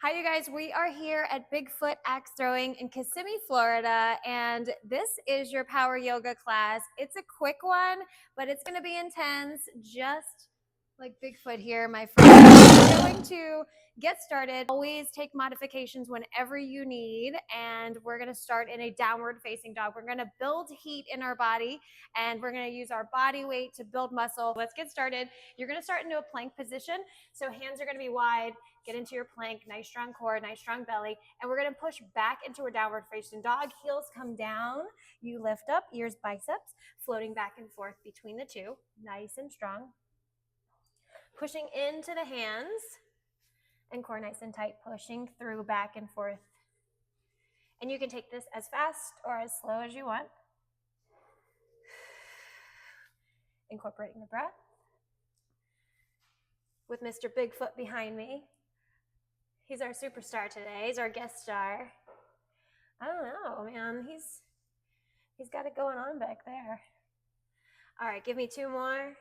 Hi, you guys. We are here at Bigfoot Ax Throwing in Kissimmee, Florida, and this is your power yoga class. It's a quick one, but it's going to be intense, just like Bigfoot here, my friend. We're going to get started. Always take modifications whenever you need, and we're going to start in a downward facing dog. We're going to build heat in our body, and we're going to use our body weight to build muscle. Let's get started. You're going to start into a plank position, so hands are going to be wide. Get into your plank, nice strong core, nice strong belly, and we're going to push back into a downward facing dog. Heels come down, you lift up, ears, biceps, floating back and forth between the two, nice and strong. Pushing into the hands and core nice and tight, pushing through back and forth. And you can take this as fast or as slow as you want. Incorporating the breath. With Mr. Bigfoot behind me. He's our superstar today. He's our guest star. I don't know, man. He's got it going on back there. All right, give me two more.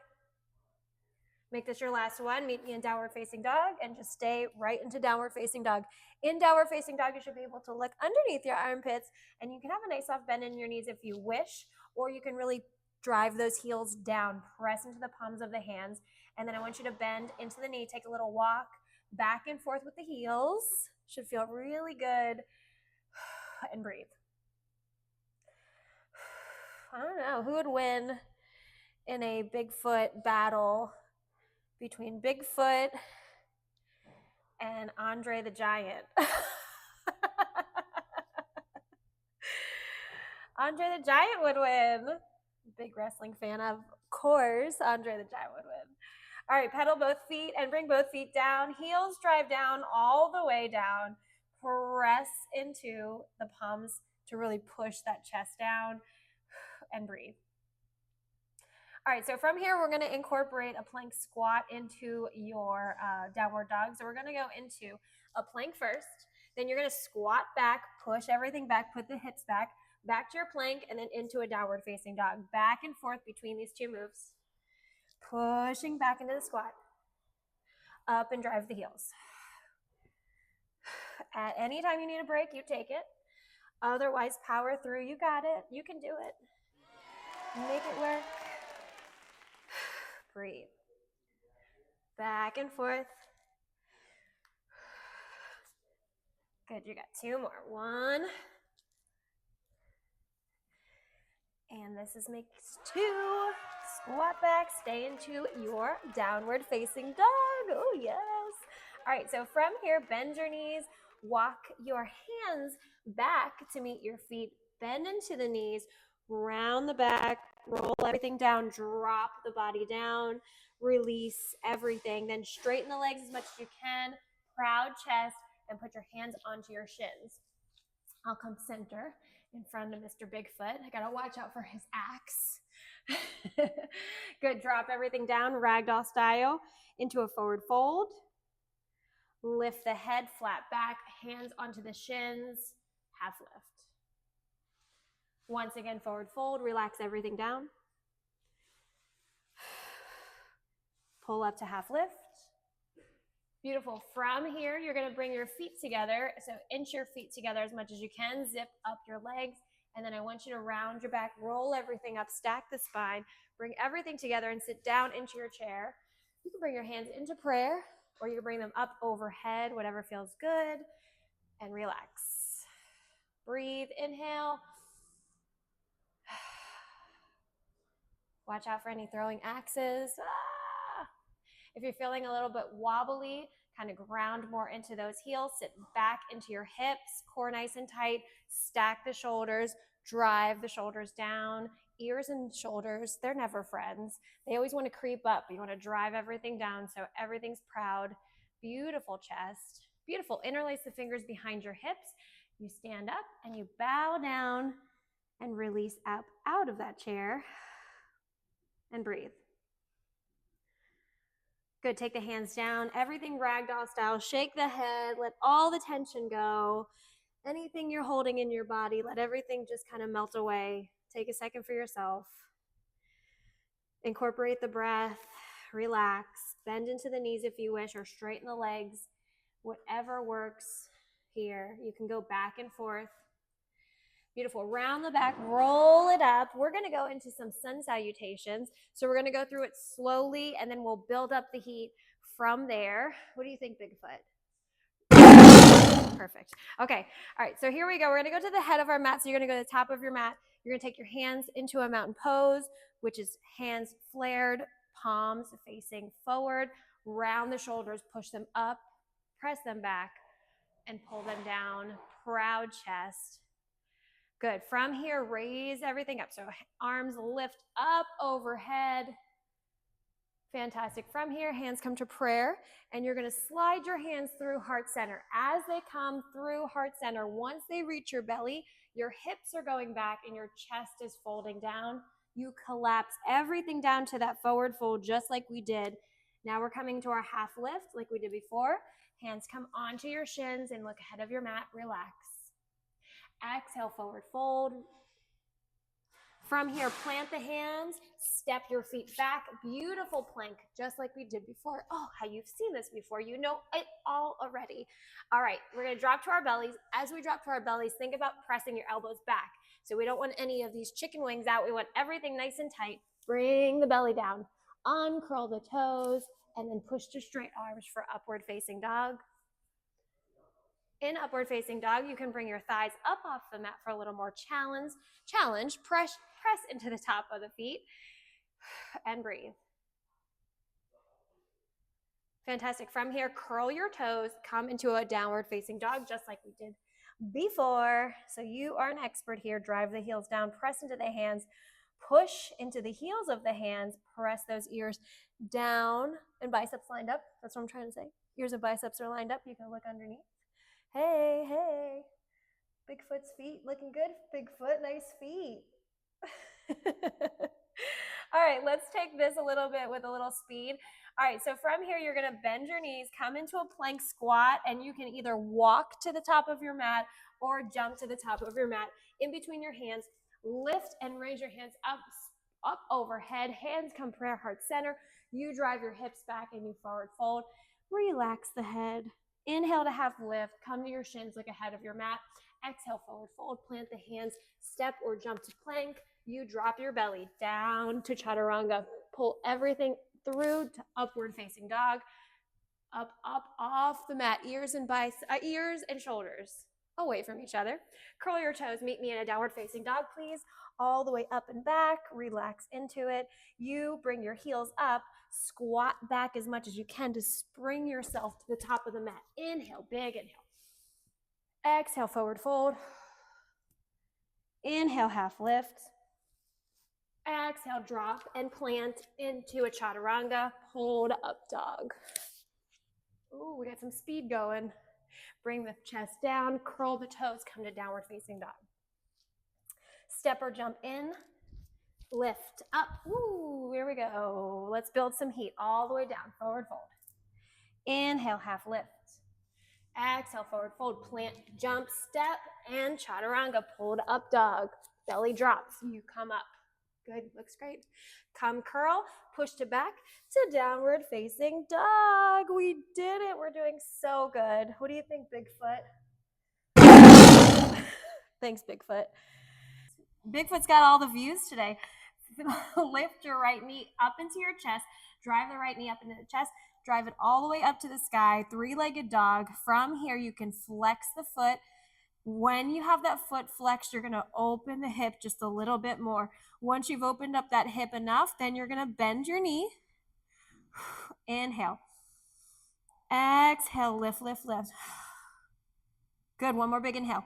Make this your last one. Meet me in downward facing dog and just stay right into downward facing dog. In downward facing dog, you should be able to look underneath your armpits, and you can have a nice soft bend in your knees if you wish, or you can really drive those heels down, press into the palms of the hands, and then I want you to bend into the knee, take a little walk back and forth with the heels. Should feel really good. And breathe. I don't know, who would win in a Bigfoot battle between Bigfoot and Andre the Giant? Andre the Giant would win. Big wrestling fan, of course. Andre the Giant would win. All right, pedal both feet and bring both feet down. Heels drive down all the way down. Press into the palms to really push that chest down and breathe. All right, so from here, we're going to incorporate a plank squat into your downward dog. So we're going to go into a plank first. Then you're going to squat back, push everything back, put the hips back to your plank, and then into a downward facing dog. Back and forth between these two moves. Pushing back into the squat. Up and drive the heels. At any time you need a break, you take it. Otherwise, power through. You got it. You can do it. Make it work. Breathe. Back and forth. Good. You got two more. One. And this is makes two. Squat back, stay into your downward facing dog. Oh, yes. All right, so from here, bend your knees, walk your hands back to meet your feet, bend into the knees, round the back, roll everything down, drop the body down, release everything, then straighten the legs as much as you can, proud chest, and put your hands onto your shins. I'll come center in front of Mr. Bigfoot. I gotta watch out for his axe. Good, drop everything down, ragdoll style, into a forward fold. Lift the head flat back, hands onto the shins, half lift. Once again, forward fold, relax everything down. Pull up to half lift. Beautiful. From here, you're going to bring your feet together. So inch your feet together as much as you can. Zip up your legs. And then I want you to round your back, roll everything up, stack the spine, bring everything together and sit down into your chair. You can bring your hands into prayer, or you can bring them up overhead, whatever feels good, and relax. Breathe, inhale. Watch out for any throwing axes. If you're feeling a little bit wobbly, kind of ground more into those heels, sit back into your hips, core nice and tight, stack the shoulders, drive the shoulders down. Ears and shoulders, they're never friends. They always want to creep up. You want to drive everything down so everything's proud. Beautiful chest. Beautiful. Interlace the fingers behind your hips. You stand up and you bow down and release up out of that chair and breathe. Good, take the hands down, everything ragdoll style, shake the head, let all the tension go. Anything you're holding in your body, let everything just kind of melt away. Take a second for yourself. Incorporate the breath, relax, bend into the knees if you wish, or straighten the legs. Whatever works here. You can go back and forth. Beautiful. Round the back, roll it up. We're going to go into some sun salutations. So we're going to go through it slowly, and then we'll build up the heat from there. What do you think, Bigfoot? Perfect. Okay. All right. So here we go. We're going to go to the head of our mat. So you're going to go to the top of your mat. You're going to take your hands into a mountain pose, which is hands flared, palms facing forward, round the shoulders, push them up, press them back, and pull them down. Proud chest. Good. From here, raise everything up. So arms lift up overhead. Fantastic. From here, hands come to prayer, and you're going to slide your hands through heart center. As they come through heart center, once they reach your belly, your hips are going back and your chest is folding down. You collapse everything down to that forward fold just like we did. Now we're coming to our half lift like we did before. Hands come onto your shins and look ahead of your mat. Relax. Exhale, forward fold. From here, plant the hands, step your feet back. Beautiful plank, just like we did before. Oh, how you've seen this before. You know it all already. All right, we're going to drop to our bellies. As we drop to our bellies, think about pressing your elbows back. So we don't want any of these chicken wings out. We want everything nice and tight. Bring the belly down. Uncurl the toes, and then push to straight arms for upward facing dog. In upward facing dog, you can bring your thighs up off the mat for a little more challenge. Press into the top of the feet and breathe. Fantastic. From here, curl your toes, come into a downward facing dog just like we did before. So you are an expert here. Drive the heels down, press into the hands, push into the heels of the hands, press those ears down and biceps lined up. That's what I'm trying to say. Ears and biceps are lined up. You can look underneath. Hey, hey. Bigfoot's feet looking good. Bigfoot, nice feet. All right, let's take this a little bit with a little speed. All right, so from here, you're going to bend your knees, come into a plank squat, and you can either walk to the top of your mat or jump to the top of your mat. In between your hands, lift and raise your hands up overhead. Hands come prayer heart center. You drive your hips back and you forward fold. Relax the head. Inhale to half lift. Come to your shins, look ahead of your mat. Exhale, forward fold. Plant the hands, step or jump to plank. You drop your belly down to chaturanga. Pull everything through to upward facing dog. Up, off the mat. Ears and shoulders away from each other. Curl your toes. Meet me in a downward facing dog, please. All the way up and back. Relax into it. You bring your heels up. Squat back as much as you can to spring yourself to the top of the mat. Inhale, big inhale. Exhale, forward fold. Inhale, half lift. Exhale, drop and plant into a chaturanga. Hold up dog. Ooh, we got some speed going. Bring the chest down, curl the toes, come to downward facing dog. Step or jump in, lift up. Ooh, here we go. Let's build some heat all the way down, forward fold. Inhale, half lift. Exhale, forward fold, plant, jump, step, and chaturanga, pulled up dog. Belly drops, you come up. Good, looks great. Come curl, push to back to downward facing dog. We did it. We're doing so good. What do you think, Bigfoot? Thanks, Bigfoot. Bigfoot's got all the views today. Lift your right knee up into your chest. Drive the right knee up into the chest. Drive it all the way up to the sky. Three-legged dog. From here, you can flex the foot. When you have that foot flexed, you're going to open the hip just a little bit more. Once you've opened up that hip enough, then you're going to bend your knee. Inhale. Exhale, lift, lift, lift. Good, one more big inhale.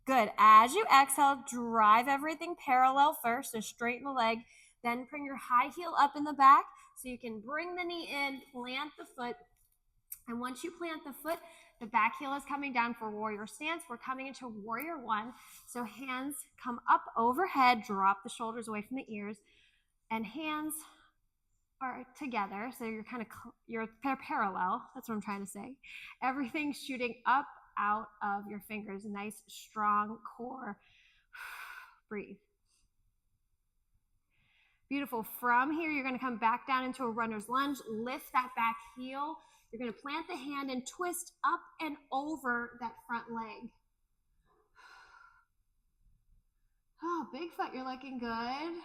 Good, as you exhale, drive everything parallel first, so straighten the leg. Then bring your high heel up in the back so you can bring the knee in, plant the foot. And once you plant the foot, the back heel is coming down for warrior stance. We're coming into warrior one. So hands come up overhead, drop the shoulders away from the ears, and hands are together. So you're parallel. That's what I'm trying to say. Everything's shooting up out of your fingers. Nice, strong core. Breathe. Beautiful. From here, you're going to come back down into a runner's lunge. Lift that back heel. You're going to plant the hand and twist up and over that front leg. Oh, Bigfoot, you're looking good.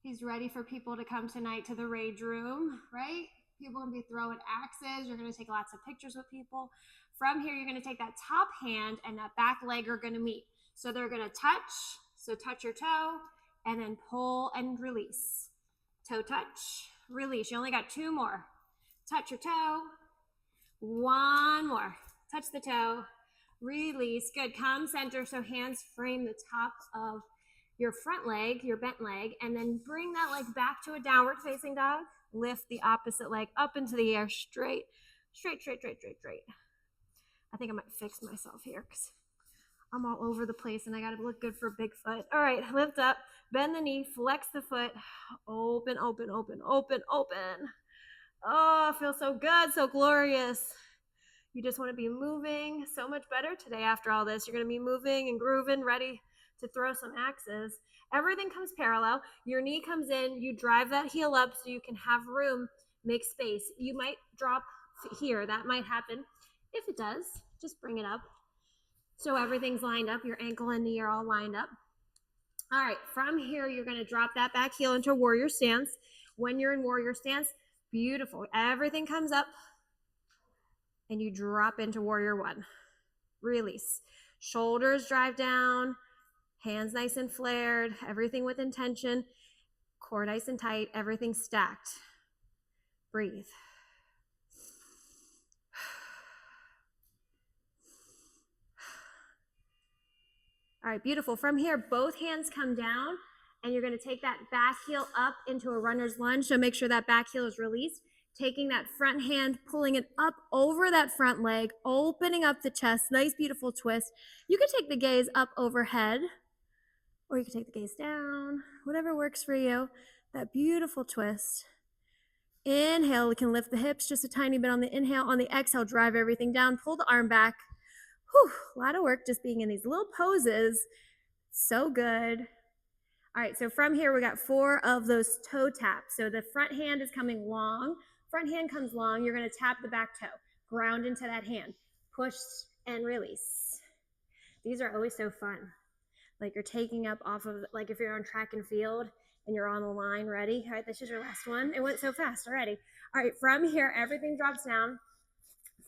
He's ready for people to come tonight to the rage room, right? People are going to be throwing axes. You're going to take lots of pictures with people. From here, you're going to take that top hand and that back leg are going to meet. So they're going to touch. So touch your toe and then pull and release. Toe touch, release. You only got 2 more. Touch your toe. 1 more. Touch the toe. Release. Good. Come center so hands frame the top of your front leg, your bent leg, and then bring that leg back to a downward facing dog. Lift the opposite leg up into the air, straight, straight, straight, straight, straight, straight. I think I might fix myself here because I'm all over the place and I got to look good for Bigfoot. All right, lift up, bend the knee, flex the foot, open, open, open, open, open. Oh, feels so good, so glorious. You just want to be moving so much better today after all this. You're going to be moving and grooving, ready to throw some axes. Everything comes parallel. Your knee comes in, you drive that heel up so you can have room, make space. You might drop here. That might happen. If it does, just bring it up. So everything's lined up. Your ankle and knee are all lined up. All right, from here, you're going to drop that back heel into warrior stance. When you're in warrior stance, beautiful. Everything comes up and you drop into warrior 1. Release. Shoulders drive down, hands nice and flared, everything with intention, core nice and tight, everything stacked. Breathe. All right, beautiful. From here, both hands come down and you're going to take that back heel up into a runner's lunge. So make sure that back heel is released. Taking that front hand, pulling it up over that front leg, opening up the chest. Nice, beautiful twist. You can take the gaze up overhead or you can take the gaze down, whatever works for you. That beautiful twist. Inhale, we can lift the hips just a tiny bit on the inhale. On the exhale, drive everything down, pull the arm back. Whew, a lot of work just being in these little poses. So good. All right, so from here, we got 4 of those toe taps. So the front hand is coming long. Front hand comes long. You're going to tap the back toe. Ground into that hand. Push and release. These are always so fun. Like you're taking up off of, like if you're on track and field and you're on the line, ready? All right, this is your last one. It went so fast already. All right, from here, everything drops down.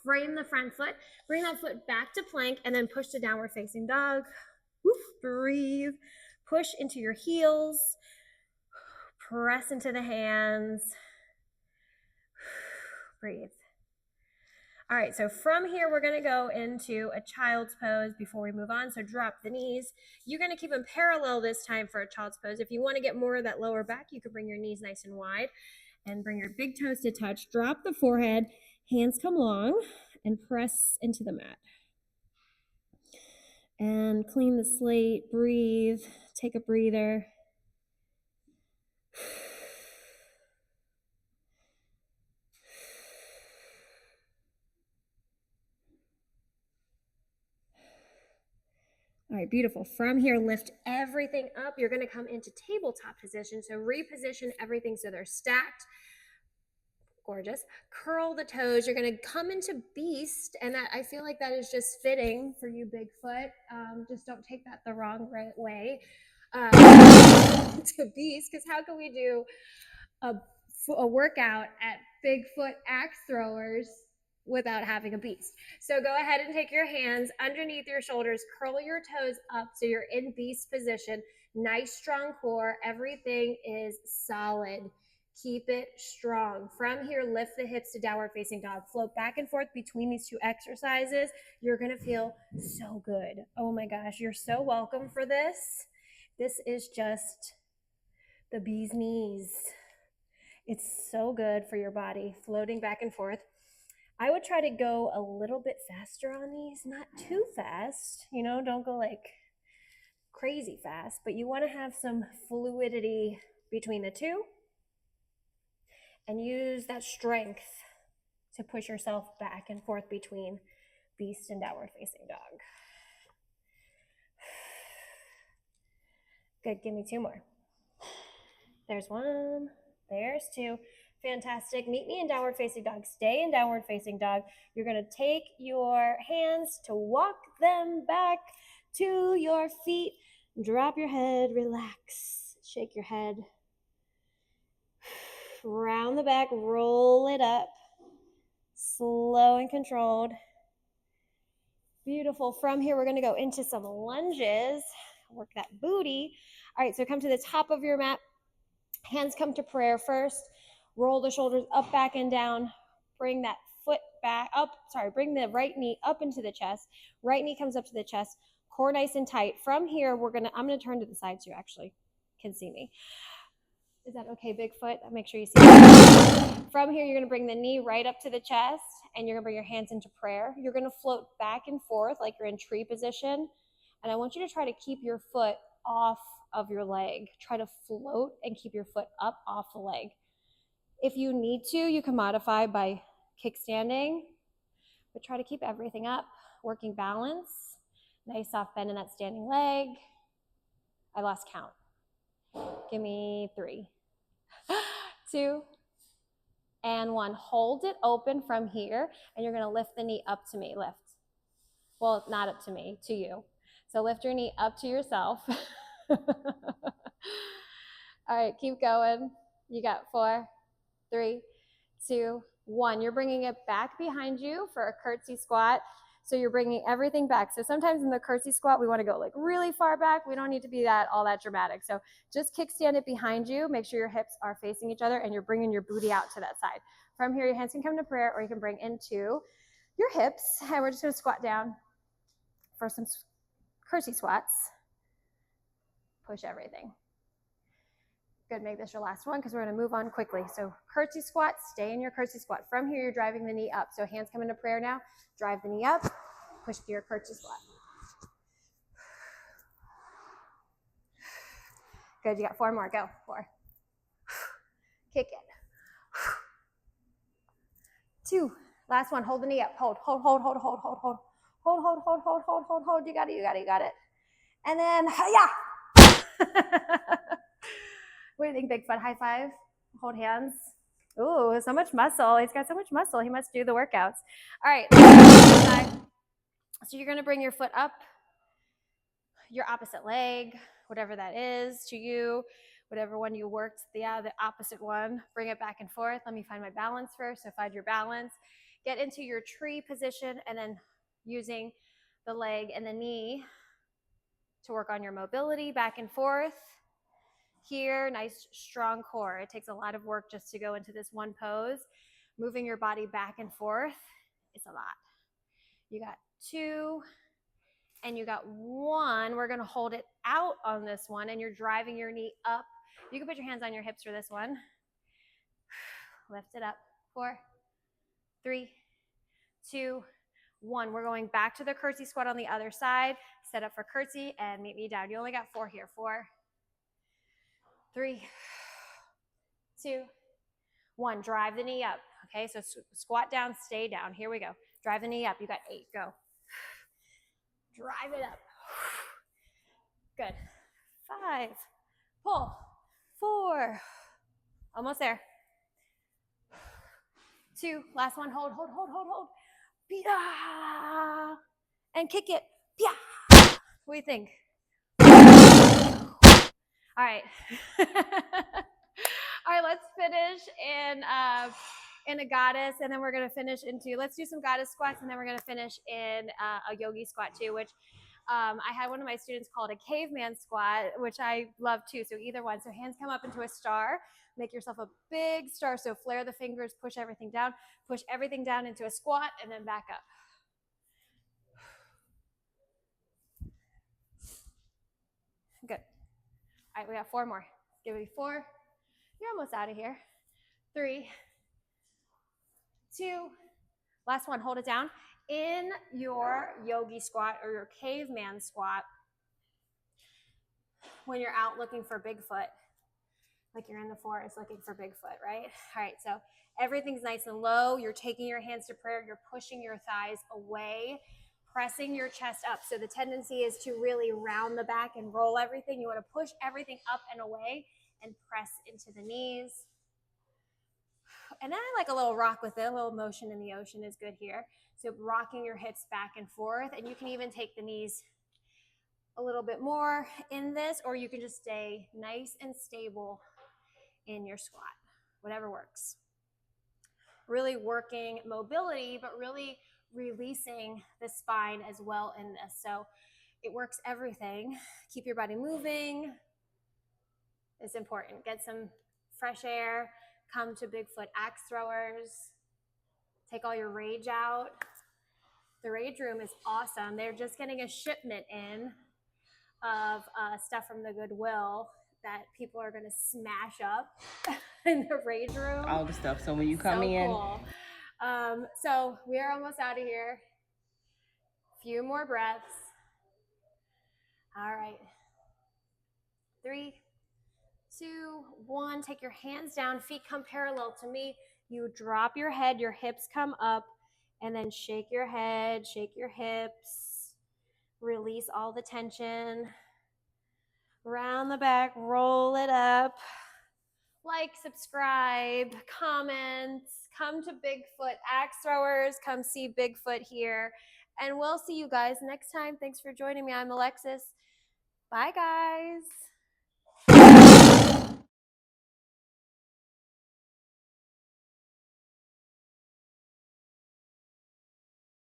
Frame the front foot, bring that foot back to plank, and then push to downward facing dog. Woof, breathe. Push into your heels. Press into the hands. Breathe. All right, so from here, we're gonna go into a child's pose before we move on. So drop the knees. You're gonna keep them parallel this time for a child's pose. If you wanna get more of that lower back, you can bring your knees nice and wide and bring your big toes to touch. Drop the forehead, hands come long, and press into the mat. And clean the slate, breathe, take a breather. All right, beautiful. From here, lift everything up. You're going to come into tabletop position. So reposition everything so they're stacked. Gorgeous. Curl the toes. You're going to come into beast. And that, I feel like that is just fitting for you, Bigfoot. Just don't take that the wrong way to beast, because how can we do a workout at Bigfoot Ax Throwers without having a beast? So go ahead and take your hands underneath your shoulders, curl your toes up so you're in beast position. Nice strong core. Everything is solid. Keep it strong. From here, lift the hips to downward facing dog. Float back and forth between these 2 exercises. You're going to feel so good. Oh my gosh, you're so welcome for this. This is just the bee's knees. It's so good for your body, floating back and forth. I would try to go a little bit faster on these, not too fast, you know, don't go like crazy fast, but you want to have some fluidity between the 2 and use that strength to push yourself back and forth between beast and downward facing dog. Good, give me 2 more. There's 1, there's 2. Fantastic. Meet me in downward facing dog. Stay in downward facing dog. You're going to take your hands to walk them back to your feet. Drop your head, relax, shake your head. Round the back, roll it up. Slow and controlled. Beautiful. From here, we're going to go into some lunges. Work that booty. All right, so come to the top of your mat. Hands come to prayer first. Roll the shoulders up, back, and down. Bring that foot back up. Bring the right knee up into the chest. Right knee comes up to the chest. Core nice and tight. From here, I'm gonna turn to the side so you actually can see me. Is that okay, Bigfoot? Make sure you see me. From here, you're gonna bring the knee right up to the chest, and you're gonna bring your hands into prayer. You're gonna float back and forth like you're in tree position. And I want you to try to keep your foot off of your leg. Try to float and keep your foot up off the leg. If you need to, you can modify by kickstanding, but try to keep everything up, working balance. Nice soft bend in that standing leg. I lost count. Give me 3, 2, and 1. Hold it open from here, and you're gonna lift the knee up to me, lift. Well, not up to me, to you. So lift your knee up to yourself. All right, keep going. You got 4, 3, 2, 1. You're bringing it back behind you for a curtsy squat. So you're bringing everything back. So sometimes in the curtsy squat, we want to go like really far back. We don't need to be all that dramatic. So just kickstand it behind you. Make sure your hips are facing each other and you're bringing your booty out to that side. From here, your hands can come to prayer, or you can bring into your hips. And we're just going to squat down for some curtsy squats. Push everything. Good, make this your last one because we're going to move on quickly. So curtsy squat, stay in your curtsy squat. From here, you're driving the knee up. So hands come into prayer now. Drive the knee up, push to your curtsy squat. Good, you got 4 more, go, 4. Kick it. 2, last one, hold the knee up, hold. You got it. And then, yeah. What do you think, Bigfoot? High five? Hold hands. Ooh, so much muscle. He's got so much muscle. He must do the workouts. All right. So you're going to bring your foot up, your opposite leg, whatever that is to you, whatever one you worked, the opposite one. Bring it back and forth. Let me find my balance first. So find your balance. Get into your tree position, and then using the leg and the knee to work on your mobility back and forth. Here, nice strong core. It takes a lot of work just to go into this one pose. Moving your body back and forth is a lot. You got 2 and you got 1. We're going to hold it out on this one, and you're driving your knee up. You can put your hands on your hips for this one. Lift it up. 4, 3, 2, 1. We're going back to the curtsy squat on the other side. Set up for curtsy and meet me down. You only got 4 here. 4, 3, 2, 1. Drive the knee up. Okay, so squat down, stay down. Here we go. Drive the knee up. You got 8. Go. Drive it up. Good. 5. Pull. 4. Almost there. 2. Last one. Hold. And kick it. What do you think? All right. All right, let's finish in a goddess, and then we're going to finish into, let's do some goddess squats, and then we're going to finish in a yogi squat too, which I had one of my students call it a caveman squat, which I love too. So either one. So hands come up into a star. Make yourself a big star. So flare the fingers, push everything down into a squat, and then back up. Good. All right, we got 4 more. Give me 4. You're almost out of here. 3, 2, last one. Hold it down. In your yogi squat or your caveman squat, when you're out looking for Bigfoot, like you're in the forest looking for Bigfoot, right? All right, so everything's nice and low. You're taking your hands to prayer. You're pushing your thighs away, pressing your chest up. So the tendency is to really round the back and roll everything. You want to push everything up and away and press into the knees. And then I like a little rock with it. A little motion in the ocean is good here. So rocking your hips back and forth, and you can even take the knees a little bit more in this, or you can just stay nice and stable in your squat, whatever works. Really working mobility, but really releasing the spine as well in this. So it works everything. Keep your body moving. It's important. Get some fresh air. Come to Bigfoot Ax Throwers. Take all your rage out. The rage room is awesome. They're just getting a shipment in of stuff from the Goodwill that people are going to smash up in the rage room. All the stuff. So when you come in. Cool. So we are almost out of here. Few more breaths. All right. 3, 2, 1. Take your hands down. Feet come parallel to me. You drop your head. Your hips come up. And then shake your head. Shake your hips. Release all the tension. Round the back. Roll it up. Like, subscribe, comment, come to Bigfoot Ax Throwers, come see Bigfoot here, and we'll see you guys next time. Thanks for joining me. I'm Alexis. Bye, guys.